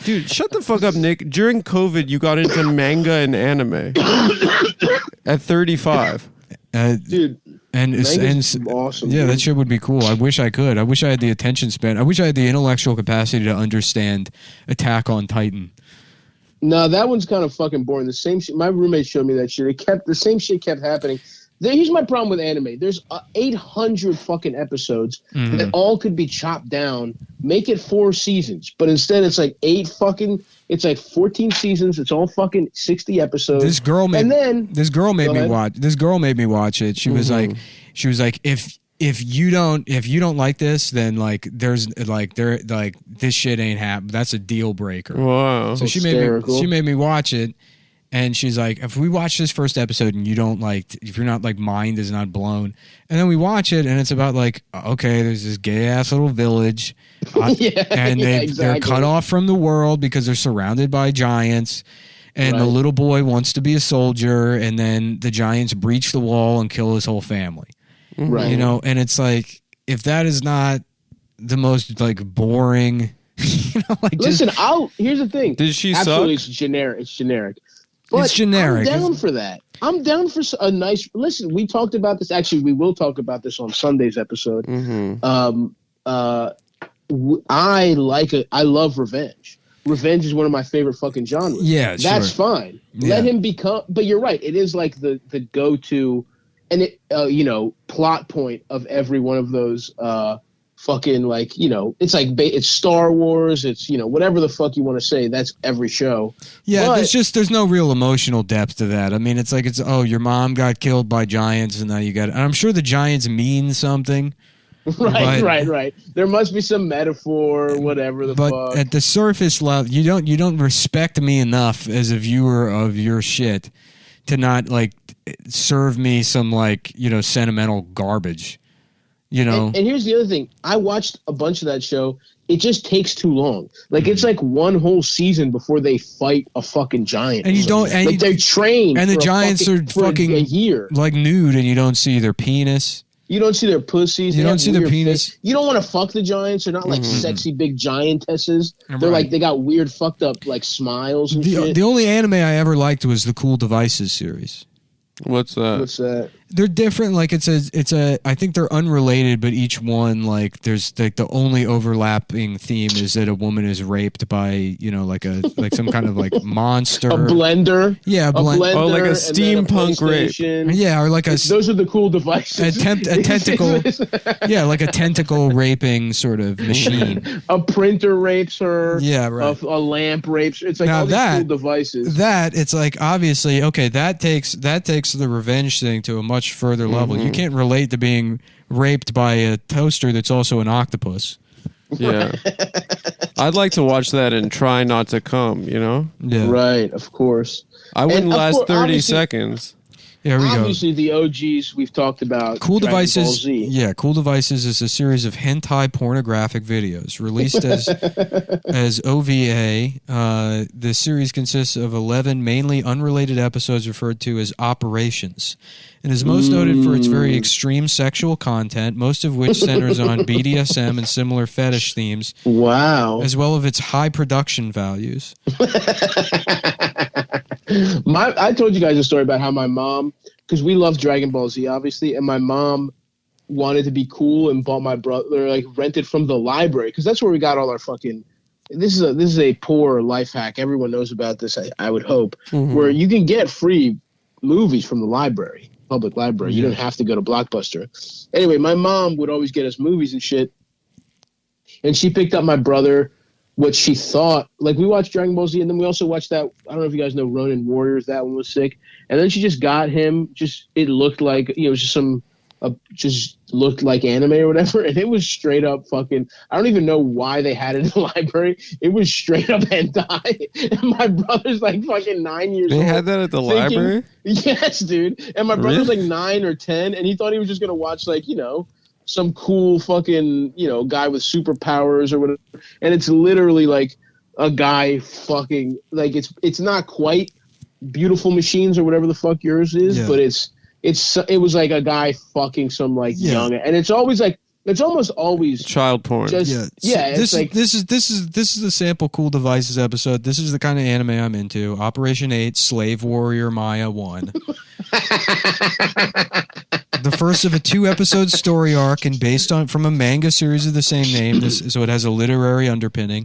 Dude, shut the fuck up, Nick. During COVID, you got into manga and anime at 35. Dude, and awesome. Yeah, dude. that shit would be cool. I wish I could. I wish I had the attention span. I wish I had the intellectual capacity to understand Attack on Titan. No, that one's kind of fucking boring. The same shit. My roommate showed me that shit. The same shit kept happening. Here's my problem with anime. There's 800 fucking episodes that all could be chopped down. Make it 4 seasons, but instead it's like 14 seasons. It's all fucking 60 episodes. This girl made me watch it. She was like, if you don't like this, then like this shit ain't happening. That's a deal breaker. Wow. So she made me watch it. And she's like, if we watch this first episode and you don't like, if you're not like, mind is not blown, and then we watch it and it's about like, okay, there's this gay ass little village, they're cut off from the world because they're surrounded by giants, and the little boy wants to be a soldier, and then the giants breach the wall and kill his whole family. Right. You know, and it's like, if that is not the most like boring, you know, like listen, here's the thing. Did she Absolutely, suck? It's generic. But it's generic. I'm down for that. I'm down for a nice. Listen, we talked about this. Actually, we will talk about this on Sunday's episode. I love revenge. Revenge is one of my favorite fucking genres. Yeah, that's fine. Yeah. Let him become. But you're right. It is like the go-to, and it plot point of every one of those. Fucking like, it's like it's Star Wars, it's whatever the fuck you want to say, that's every show. Yeah, but there's no real emotional depth to that. I mean, it's like your mom got killed by giants and now you got, and I'm sure the giants mean something. Right. There must be some metaphor or whatever the fuck. But at the surface level, you don't respect me enough as a viewer of your shit to not like serve me some like, sentimental garbage. And here's the other thing. I watched a bunch of that show. It just takes too long. Like it's like one whole season before they fight a fucking giant. And they're trained. And the giants are fucking a year, like nude, and you don't see their penis. You don't see their pussies. You don't see their penis. You don't want to fuck the giants. They're not like sexy big giantesses. They're like they got weird fucked up like smiles and shit. The only anime I ever liked was the Cool Devices series. What's that? They're different. Like it's a. I think they're unrelated, but each one like there's like the only overlapping theme is that a woman is raped by like some kind of like monster. A blender. Yeah, a blender. Oh, like a steampunk rape. Yeah, or like those are the Cool Devices. A tentacle. Yeah, like a tentacle raping sort of machine. A printer rapes her. Yeah, right. A lamp rapes her. It's like all these cool devices. That it's like obviously okay. That takes the revenge thing to a much further level. You can't relate to being raped by a toaster that's also an octopus. Yeah. I'd like to watch that and try not to come, Yeah. Right, of course. I wouldn't last 30 seconds. There we Obviously, the OGs we've talked about. Cool Dragon Devices. Ball Z. Yeah, Cool Devices is a series of hentai pornographic videos released as OVA. The series consists of 11 mainly unrelated episodes referred to as operations, and is most noted for its very extreme sexual content, most of which centers on BDSM and similar fetish themes. Wow. As well as its high production values. I told you guys a story about how my mom, because we love Dragon Ball Z, obviously, and my mom wanted to be cool and bought my brother, like, rented from the library, because that's where we got all our fucking. This is a poor life hack. Everyone knows about this, I would hope, where you can get free movies from the library, public library. You don't have to go to Blockbuster. Anyway, my mom would always get us movies and shit, and she picked up my brother. What she thought, like we watched Dragon Ball Z, and then we also watched that. I don't know if you guys know Ronin Warriors. That one was sick. And then she just got him. It looked like just looked like anime or whatever. And it was straight up fucking. I don't even know why they had it in the library. It was straight up hentai. And my brother's like fucking 9 years old. They had that at the library? Yes, dude. And my brother's like 9 or 10, and he thought he was just gonna watch some cool fucking, guy with superpowers or whatever. And it's literally like a guy fucking, like it's not quite Beautiful Machines or whatever the fuck yours is, but it was like a guy fucking some young, and it's always like It's almost always Child porn. just This It's like this is the sample Cool Devices episode. This is the kind of anime I'm into. Operation 8, Slave Warrior Maya 1. The first of a 2-episode story arc and based on from a manga series of the same name, so it has a literary underpinning.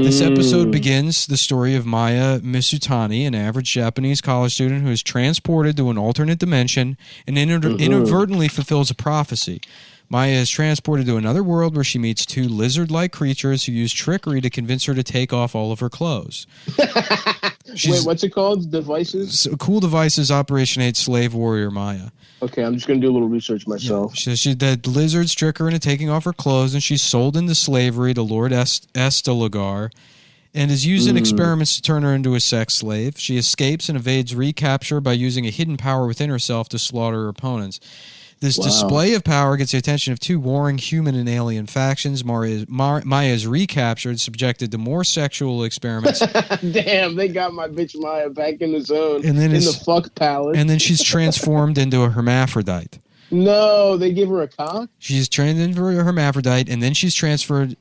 This episode begins the story of Maya Misutani, an average Japanese college student who is transported to an alternate dimension and inadvertently fulfills a prophecy. Maya is transported to another world where she meets 2 lizard-like creatures who use trickery to convince her to take off all of her clothes. wait, what's it called? Devices? Cool Devices Operation 8 Slave Warrior Maya. Okay, I'm just going to do a little research myself. Yeah. The lizards trick her into taking off her clothes, and she's sold into slavery to Lord Estelagar, and is used in experiments to turn her into a sex slave. She escapes and evades recapture by using a hidden power within herself to slaughter her opponents. This display of power gets the attention of 2 warring human and alien factions. Maya is recaptured, subjected to more sexual experiments. Damn, they got my bitch Maya back in the zone. And then in the fuck palace. And then she's transformed into a hermaphrodite. No, they give her a cock? She's trained into a hermaphrodite, and then she's transferred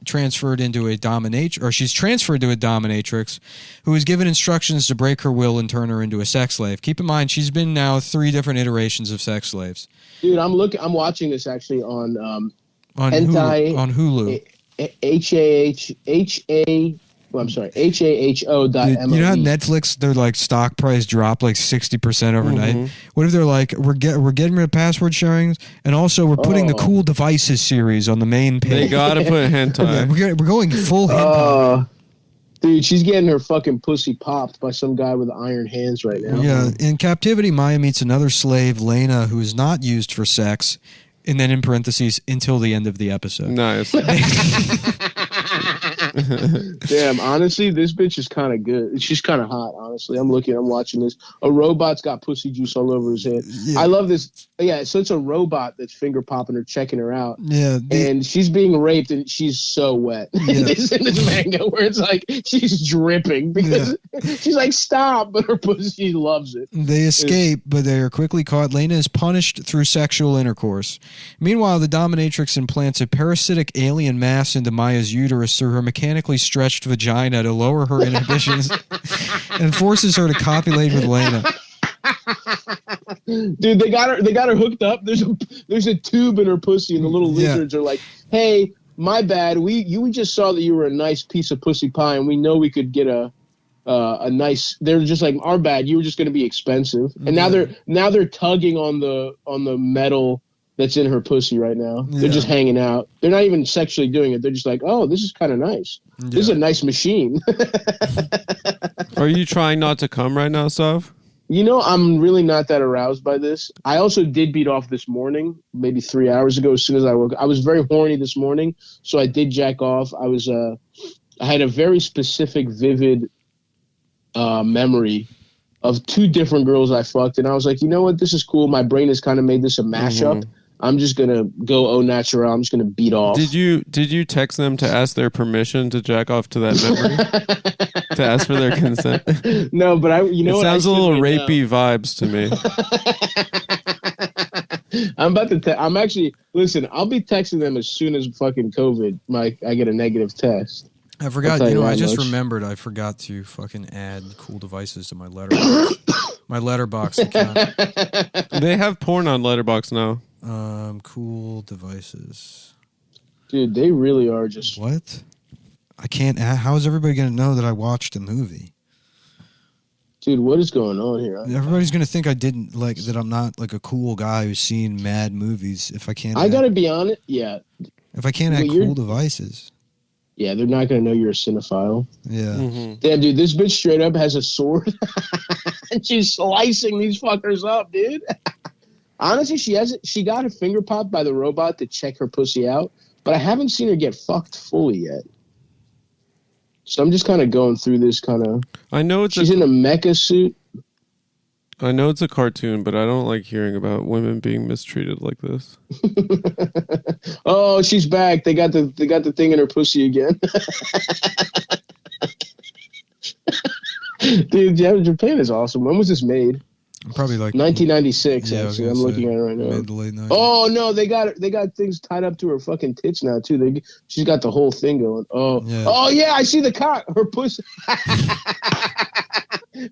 into a dominatrix, or she's transferred to a dominatrix, who is given instructions to break her will and turn her into a sex slave. Keep in mind, she's been now 3 different iterations of sex slaves. Dude, I'm watching this actually on Hulu. On Hulu. HAHO.MOE. You know how Netflix, their like stock price dropped like 60% overnight? What if they're like, we're getting rid of password sharings, and also we're putting the Cool Devices series on the main page. They gotta put hentai. Yeah, we're going full hentai. Dude, she's getting her fucking pussy popped by some guy with iron hands right now. Yeah, in captivity, Maya meets another slave, Lena, who is not used for sex, and then in parentheses, until the end of the episode. Nice. Damn, honestly, this bitch is kind of good. She's kind of hot, honestly. I'm watching this. A robot's got pussy juice all over his head. Yeah. I love this. Yeah, so it's a robot that's finger popping her, checking her out. Yeah. And she's being raped, and she's so wet. Yeah. It's in this manga where it's like she's dripping because she's like, stop, but her pussy loves it. They escape, but they are quickly caught. Lena is punished through sexual intercourse. Meanwhile, the dominatrix implants a parasitic alien mass into Maya's uterus through her mechanically stretched vagina to lower her inhibitions and forces her to copulate with Lena. Dude, they got her hooked up. There's a tube in her pussy, and the little lizards are like, "Hey, my bad. We just saw that you were a nice piece of pussy pie, and we know we could get a nice." They're just like, "Our bad. You were just going to be expensive." And now they're tugging on the metal that's in her pussy right now. Yeah. They're just hanging out. They're not even sexually doing it. They're just like, oh, this is kind of nice. Yeah. This is a nice machine. Are you trying not to come right now, Sav? You know, I'm really not that aroused by this. I also did beat off this morning, maybe 3 hours ago. As soon as I woke up, I was very horny this morning, so I did jack off. I had a very specific, vivid memory of 2 different girls I fucked, and I was like, you know what? This is cool. My brain has kind of made this a mashup. Mm-hmm. I'm just gonna go au natural. I'm just gonna beat off. Did you text them to ask their permission to jack off to that memory? To ask for their consent? No, but it sounds a little rapey vibes to me. I'm actually listen. I'll be texting them as soon as fucking COVID. I get a negative test. I forgot. I just remembered. I forgot to fucking add Cool Devices to my Letterboxd. My Letterboxd account. They have porn on Letterboxd now. Cool Devices. Dude, they really are just... What? I can't... How is everybody going to know that I watched a movie? Dude, what is going on here? Everybody's going to think I didn't... that I'm not like a cool guy who's seen mad movies if I can't... I got to be honest. Yeah. If I can't add Cool Devices. Yeah, they're not going to know you're a cinephile. Yeah. Mm-hmm. Damn, dude, this bitch straight up has a sword. And she's slicing these fuckers up, dude. Honestly, she got her finger popped by the robot to check her pussy out, but I haven't seen her get fucked fully yet. So I'm just kind of going through this kind of... I know she's in a mecha suit. I know it's a cartoon, but I don't like hearing about women being mistreated like this. Oh, she's back. They got the thing in her pussy again. Dude, Japan is awesome. When was this made? Probably like 1996. Yeah, I was actually, I'm gonna looking say, at it right now. mid to late 90s. Oh no, they got things tied up to her fucking tits now too. She's got the whole thing going. Oh yeah, I see the cock. Her pussy.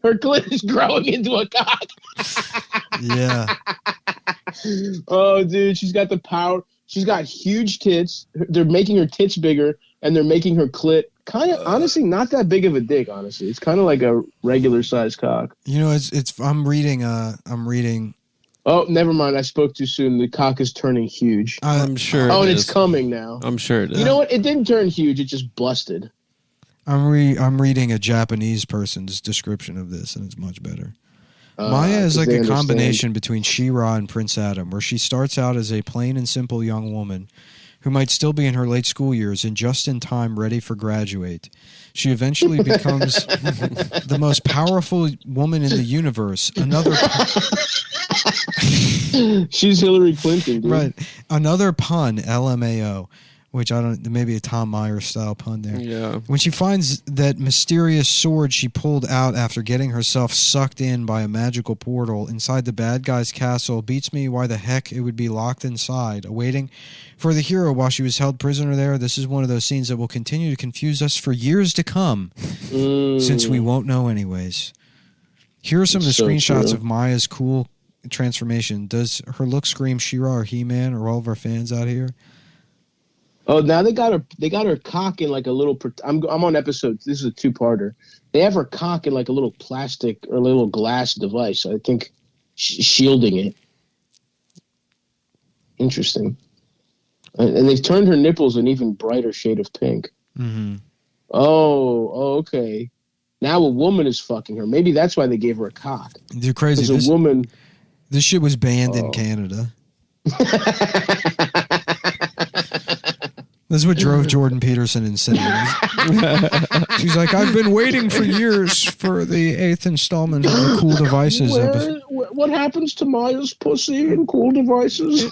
Her clit is growing into a cock. Yeah. Oh, dude, she's got the power. She's got huge tits. They're making her tits bigger, and they're making her clit kind of, honestly, not that big of a dick. Honestly, it's kind of like a regular sized cock. You know, it's. I'm reading. Oh, never mind. I spoke too soon. The cock is turning huge. I'm sure. Oh, and it it's is. coming now. I'm sure it is. You know what? It didn't turn huge. It just busted. I'm reading a Japanese person's description of this, and it's much better. Maya is like a combination between She-Ra and Prince Adam, where she starts out as a plain and simple young woman who might still be in her late school years and just in time ready for graduate. She eventually becomes the most powerful woman in the universe. She's Hillary Clinton, dude. Right. Another pun, LMAO, which I don't, maybe a Tom Myers style pun there. Yeah. When she finds that mysterious sword she pulled out after getting herself sucked in by a magical portal inside the bad guy's castle, beats me why the heck it would be locked inside, awaiting for the hero while she was held prisoner there. This is one of those scenes that will continue to confuse us for years to come, since we won't know anyways. Here are some of the screenshots of Maya's cool transformation. Does her look scream She-Ra or He-Man or all of our fans out here? Oh, now they got her cock in like a little. I'm on episode. This is a 2-parter. They have her cock in like a little plastic or a little glass device. I think shielding it. Interesting. And they've turned her nipples an even brighter shade of pink. Mm-hmm. Oh, okay. Now a woman is fucking her. Maybe that's why they gave her a cock. They're crazy. Because a woman. This shit was banned in Canada. This is what drove Jordan Peterson insane. She's like, I've been waiting for years for the 8th installment of the Cool Devices episode. What happens to Maya's pussy in Cool Devices?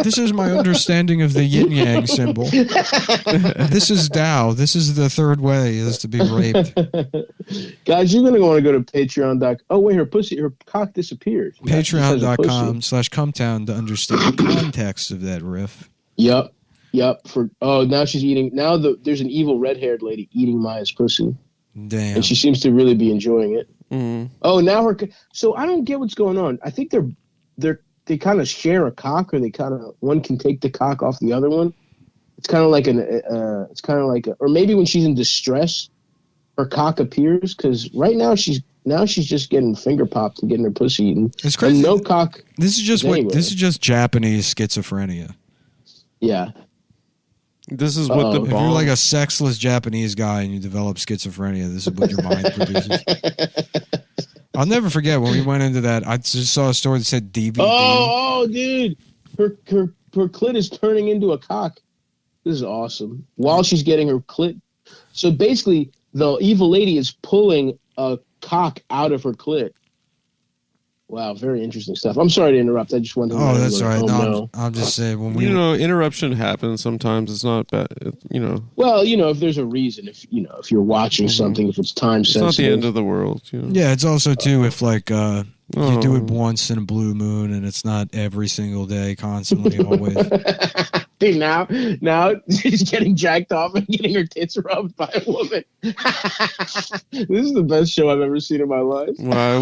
This is my understanding of the yin-yang symbol. This is Tao. This is the third way, is to be raped. Guys, you're going to want to go to Patreon. Oh, wait, her cock disappeared. Patreon.com/Cumtown to understand the context of that riff. Yep. Now she's eating. Now there's an evil red-haired lady eating Maya's pussy. Damn. And she seems to really be enjoying it. Mm. Oh, now so I don't get what's going on. I think they kind of share a cock, or one can take the cock off the other one. It's kind of like or maybe when she's in distress, her cock appears, because right now she's just getting finger popped and getting her pussy eaten. It's crazy. And no cock. This is just Japanese schizophrenia. Yeah. This is what If you're like a sexless Japanese guy and you develop schizophrenia, this is what your mind produces. I'll never forget when we went into that. I just saw a story that said DVD. Oh, dude, her clit is turning into a cock. This is awesome. While she's getting her clit, so basically the evil lady is pulling a cock out of her clit. Wow, very interesting stuff. I'm sorry to interrupt. I just wanted to. Oh, that's all right. No, I'll just say when we. Interruption happens sometimes. It's not bad. Well, if there's a reason, if you're watching something, if it's time sensitive, it's not the end of the world. Yeah, it's also too if like you do it once in a blue moon and it's not every single day, constantly, always. Dude, now she's getting jacked off and getting her tits rubbed by a woman. This is the best show I've ever seen in my life. Wow,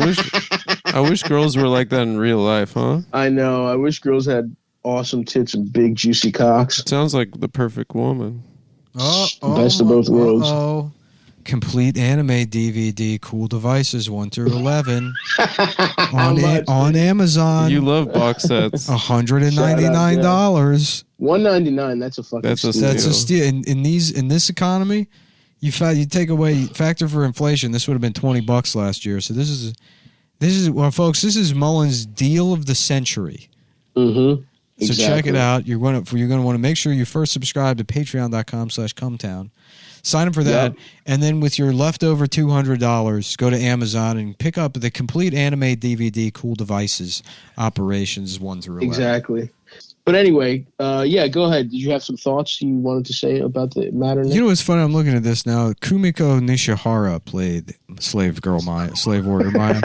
I wish girls were like that in real life, huh? I know. I wish girls had awesome tits and big juicy cocks. It sounds like the perfect woman. Best of both worlds. Complete anime DVD, Cool Devices 1 through 11 on Amazon. You love box sets. $199. $199. That's a fucking. That's a steal. That's a steal. In this economy, you take away factor for inflation. This would have been $20 last year. So this is well, folks. This is Mullen's deal of the century. Mm-hmm. So check it out. You're going to want to make sure you first subscribe to Patreon.com/Cumtown. Sign up for that, and then with your leftover $200, go to Amazon and pick up the complete anime DVD Cool Devices Operations 1 through 11. Exactly. But anyway, yeah, go ahead. Did you have some thoughts you wanted to say about the matter? Nick? You know what's funny? I'm looking at this now. Kumiko Nishihara played slave warrior Maya.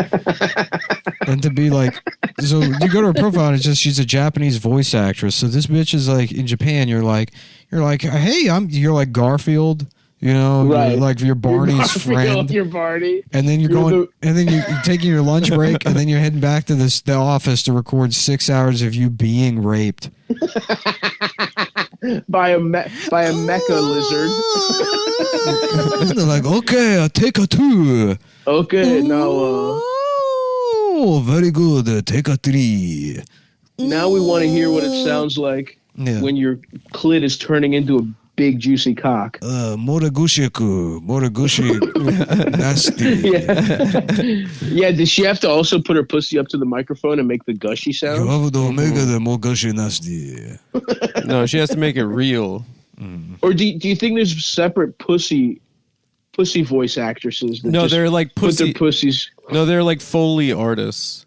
And to be like, so you go to her profile and it's just she's a Japanese voice actress. So this bitch is like in Japan. You're like, hey, you're like Garfield. You know, Right. you're like your Barney's friend. Your Barney. And then and then you're taking your lunch break, and then you're heading back to the office to record 6 hours of you being raped by a mecha lizard. And they're like, okay, I'll take a two. Okay, now Oh, very good. Take a three. now we want to hear what it sounds like when your clit is turning into a big juicy cock. Moragushi nasty. Yeah, did she have to also put her pussy up to the microphone and make the gushy sound? You have the omega, the mogashi nasty. No, she has to make it real. Or do you think there's separate pussy voice actresses that No, just they're like put their pussy. pussies? No, they're like Foley artists.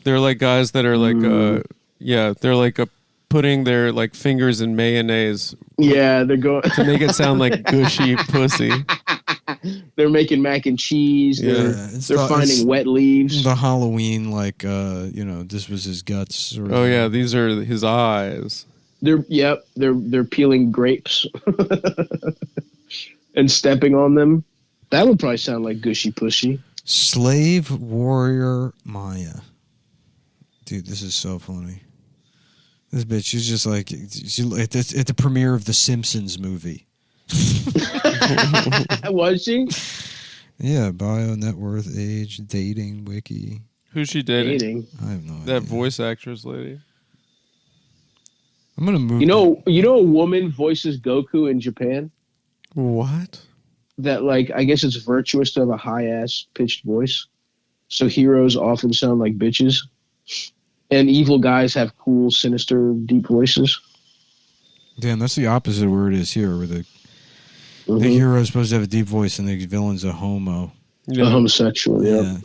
They're like guys that are like, they're like putting their like fingers in mayonnaise Yeah, they're going. to make it sound like gushy pussy. They're making mac and cheese. They're finding wet leaves. The Halloween, like, this was his guts. Sort of. Oh yeah, these are his eyes. They're peeling grapes and stepping on them. That would probably sound like gushy pussy. Slave warrior Maya. Dude, this is so funny. This bitch, she's just like at the premiere of the Simpsons movie. Was she? Yeah, bio, net worth, age, dating, wiki. Who's she dating? I have no idea. That voice actress lady. I'm gonna move. You know, a woman voices Goku in Japan. What? That, like, I guess it's virtuous to have a high ass pitched voice. So heroes often sound like bitches, and evil guys have cool, sinister, deep voices. Damn, that's the opposite of where it is here, where the hero is supposed to have a deep voice and the villain's a homo. A homosexual. Yeah.